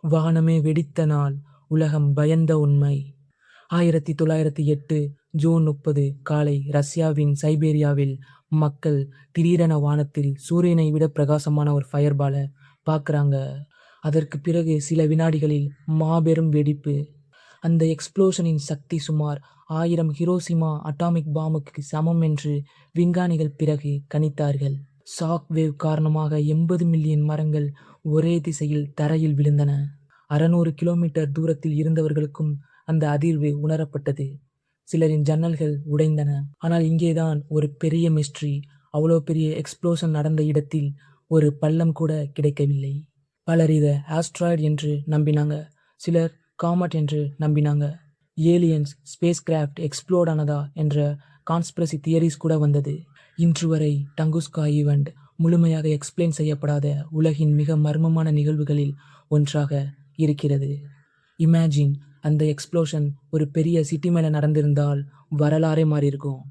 வானமே வெடித்த நாள், உலகம் பயந்த உண்மை. 1908 ஜூன் 30 காலை ரஷ்யாவின் சைபீரியாவில் மக்கள் திடீரென வானத்தில் சூரியனை விட பிரகாசமான ஒரு ஃபயர்பாலை பார்க்குறாங்க. அதற்கு பிறகு சில வினாடிகளில் மாபெரும் வெடிப்பு. அந்த எக்ஸ்ப்ளோஷனின் சக்தி சுமார் 1000 ஹிரோஷிமா அட்டாமிக் பாம்புக்கு சமம் என்று விஞ்ஞானிகள் பிறகு கணித்தார்கள். ஷாக் வேவ் காரணமாக 80 மில்லியன் மரங்கள் ஒரே திசையில் தரையில் விழுந்தன. 600 கிலோமீட்டர் தூரத்தில் இருந்தவர்களுக்கும் அந்த அதிர்வு உணரப்பட்டது. சிலரின் ஜன்னல்கள் உடைந்தன. ஆனால் இங்கேதான் ஒரு பெரிய மிஸ்ட்ரி. அவ்வளோ பெரிய எக்ஸ்ப்ளோஷன் நடந்த இடத்தில் ஒரு பள்ளம் கூட கிடைக்கவில்லை. பலர் இதை ஆஸ்ட்ராய்டு என்று நம்பினாங்க. சிலர் காமெட் என்று நம்பினாங்க. ஏலியன்ஸ் ஸ்பேஸ் கிராஃப்ட் எக்ஸ்ப்ளோட் ஆனதா என்ற கான்ஸ்பிரசி தியரிஸ் கூட வந்தது. இன்று வரை டங்குஸ்கா ஈவெண்ட் முழுமையாக எக்ஸ்பிளைன் செய்யப்படாத உலகின் மிக மர்மமான நிகழ்வுகளில் ஒன்றாக இருக்கிறது. இமேஜின், அந்த எக்ஸ்ப்ளோஷன் ஒரு பெரிய சிட்டி மேலே நடந்திருந்தால் வரலாறே மாறி இருக்கும்.